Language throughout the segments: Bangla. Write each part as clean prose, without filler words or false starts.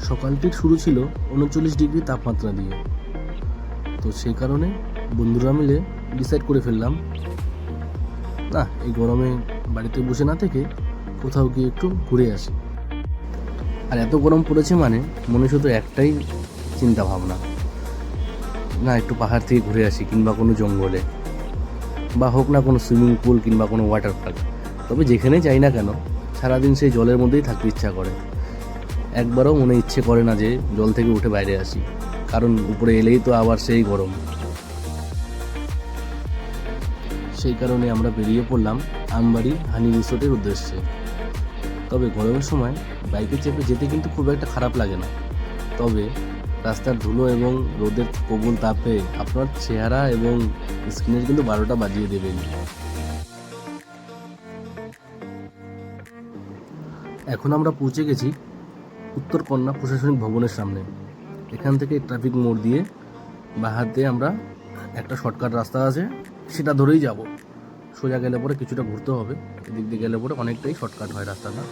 সকালটির শুরু ছিল 39 ডিগ্রি তাপমাত্রা দিয়ে। তো সেই কারণে বন্ধুরা মিলে ডিসাইড করে ফেললাম, না এই গরমে বাড়িতে বসে না থেকে কোথাও গিয়ে একটু ঘুরে আসি। আর এত গরম পড়েছে মানে মনে শুধু একটাই চিন্তা ভাবনা, না একটু পাহাড় থেকে ঘুরে আসি, কিংবা কোনো জঙ্গলে, বা হোক না কোনো সুইমিং পুল কিংবা কোনো ওয়াটার পার্ক। তবে যেখানে যাই না কেন সারাদিন সেই জলের মধ্যেই থাকতে ইচ্ছা করে। একবারও মনে ইচ্ছে করে না যে জল থেকে উঠে বাইরে আসি, কারণ উপরে এলেই তো আবার সেই গরম। সেই কারণে আমরা বেরিয়ে পড়লাম আমবাড়ি হানি রিসোর্টের উদ্দেশ্যে। তবে গরমের সময় বাইকে চেপে যেতে কিন্তু খুব একটা খারাপ লাগে না, তবে রাস্তার ধুলো এবং রোদের প্রবল তাপে আপনার চেহারা এবং স্কিনের কিন্তু 12টা বাজিয়ে দেবে। এখন আমরা পৌঁছে গেছি উত্তরকন্যা প্রশাসনিক ভবনের সামনে। এখান থেকে ট্রাফিক মোড় দিয়ে বাঁ হাত দিয়ে আমরা একটা শর্টকাট রাস্তা আছে, সেটা ধরেই যাব। সোজা গেলে পরে কিছুটা ঘুরতে হবে, এদিক দিয়ে গেলে পরে অনেকটাই শর্টকাট হয় রাস্তাটা।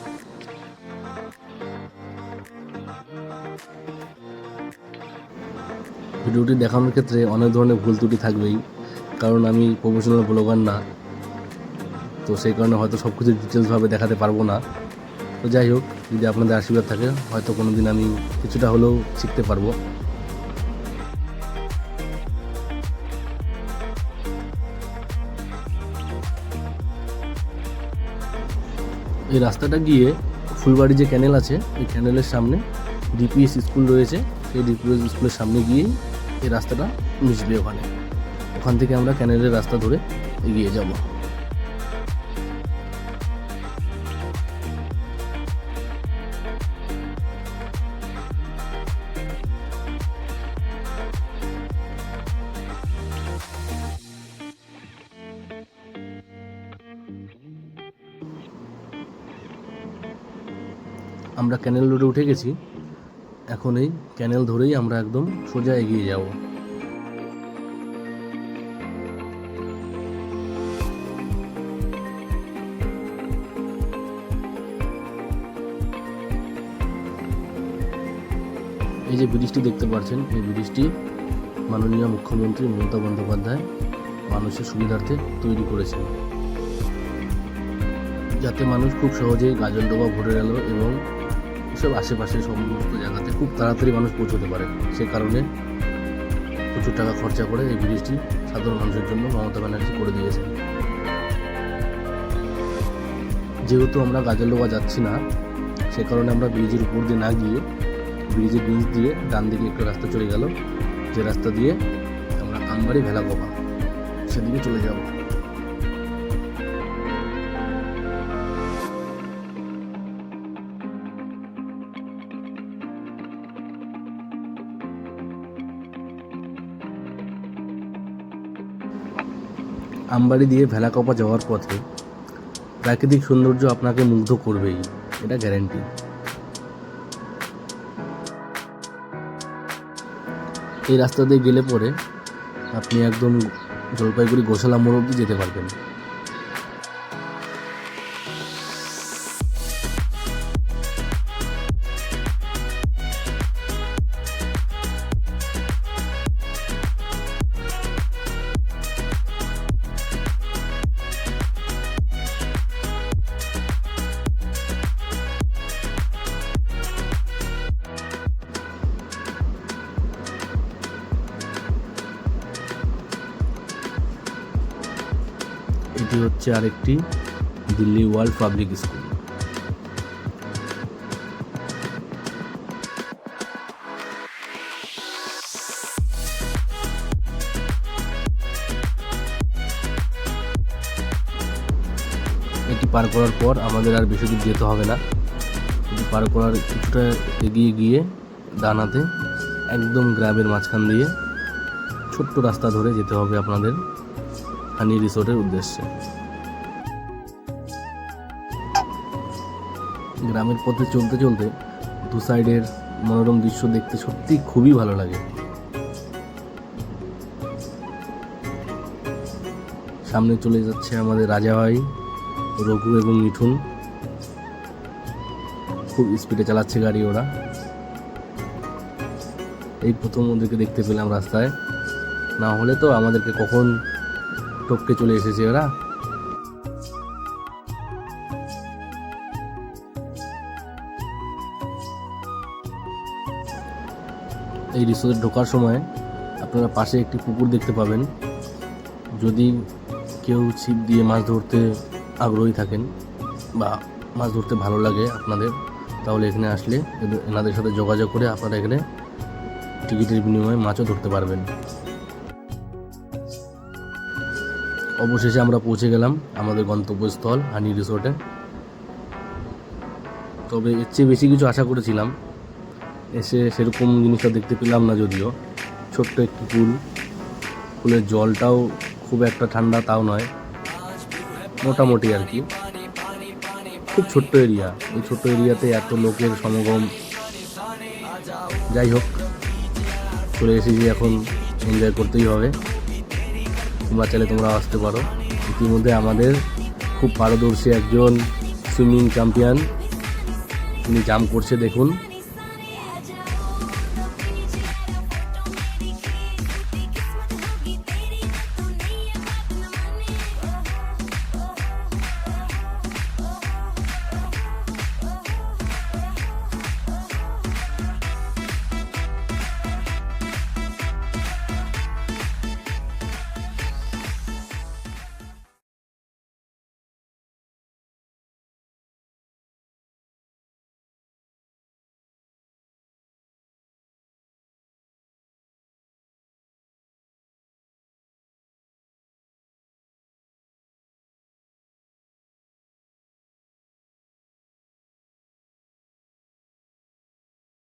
ভিডিওটি দেখানোর ক্ষেত্রে অনেক ধরনের ভুল ত্রুটি থাকবেই, কারণ আমি প্রফেশনাল ব্লগার না, তো সেই কারণে হয়তো সব কিছু ডিটেলসভাবে দেখাতে পারবো না। তো যাই হোক, যদি আপনাদের আশীর্বাদ থাকে হয়তো কোনো দিন আমি কিছুটা হলেও শিখতে পারবো। এই রাস্তাটা গিয়ে ফুলবাড়ি যে ক্যানেল আছে, এই ক্যানেলের সামনে ডিপিএস স্কুল রয়েছে, সেই ডিপিএস স্কুলের সামনে গিয়েই এই রাস্তাটা মিশবে। ওখান থেকে আমরা ক্যানেলের রাস্তা ধরে এগিয়ে যাব। আমরা ক্যানেল রোডে উঠে গেছি, এখন এই ক্যানেল ধরেই আমরা একদম সোজা এগিয়ে যাব। এই যে ব্রিজটি দেখতে পাচ্ছেন, এই ব্রিজটি মাননীয় মুখ্যমন্ত্রী মমতা বন্দ্যোপাধ্যায় মানুষের সুবিধার্থে তৈরি করেছেন, যাতে মানুষ খুব সহজেই গাজলডোবা, ভোরের আলো এবং এসব আশেপাশে সমস্ত জায়গাতে খুব তাড়াতাড়ি মানুষ পৌঁছতে পারে। সে কারণে প্রচুর টাকা খরচা করে এই ব্রিজটি সাধারণ মানুষের জন্য মমতা ব্যানার্জি করে দিয়েছেন। যেহেতু আমরা গাজলডোবা যাচ্ছি না, সে কারণে আমরা ব্রিজের উপর দিয়ে না গিয়ে ব্রিজের নিচ দিয়ে ডান দিকে একটু রাস্তা চলে গেল, যে রাস্তা দিয়ে আমরা আমবাড়ি ভেলাগোবা সেদিকে চলে যাব। আমবাড়ি দিয়ে ভেলাকোপা যাওয়ার পথে প্রাকৃতিক সৌন্দর্য আপনাকে মুগ্ধ করবেই, এটা গ্যারান্টি। এই রাস্তা দিয়ে গেলে পরে আপনি একদম জলপাইগুড়ি গোশালা মোড় অবধি যেতে পারবেন। এটি হচ্ছে আরেকটি দিল্লি ওয়ার্ল্ড পাবলিক স্কুল। এটি পার করার পর আমাদের আর বেশি দূর যেতে হবে না। এটি পার করার কিছুটা এগিয়ে গিয়ে ডান হাতে একদম গ্রামের মাঝখান দিয়ে ছোট্ট রাস্তা ধরে যেতে হবে আপনাদের হানি রিসোর্টের উদ্দেশ্যে। গ্রামের পথে চলতে চলতে দু সাইডের মনোরম দৃশ্য দেখতে সত্যি খুবই ভালো লাগে। সামনে চলে যাচ্ছে আমাদের রাজা ভাই, রঘু এবং মিঠুন, খুব স্পিডে চালাচ্ছে গাড়ি ওরা। এই প্রথম ওদেরকে দেখতে পেলাম রাস্তায়, না হলে তো আমাদেরকে কখন টপকে চলে এসেছে ওরা। এই রিসোর্টে ঢোকার সময় আপনারা পাশে একটি পুকুর দেখতে পাবেন। যদি কেউ ছিপ দিয়ে মাছ ধরতে আগ্রহী থাকেন বা মাছ ধরতে ভালো লাগে আপনাদের, তাহলে এখানে আসলে এনাদের সাথে যোগাযোগ করে আপনারা এখানে টিকিটের বিনিময়ে মাছও ধরতে পারবেন। অবশেষে আমরা পৌঁছে গেলাম আমাদের গন্তব্যস্থল হানি রিসোর্টে। তবে এর চেয়ে বেশি কিছু আশা করেছিলাম, এসে সেরকম জিনিসটা দেখতে পেলাম না। যদিও ছোট্ট একটি পুলের জলটাও খুব একটা ঠান্ডা তাও নয়, মোটামুটি আর কি। খুব ছোট্ট এরিয়া, এই ছোট্ট এরিয়াতে এত লোকের সমাগম। যাই হোক, চলে এসেছি, এখন এনজয় করতেই হবে। তোমরা চাইলে তোমরা আসতে পারো। ইতিমধ্যে আমাদের খুব পারদর্শী একজন সুইমিং চ্যাম্পিয়ন তিনি জাম্প করছে, দেখুন।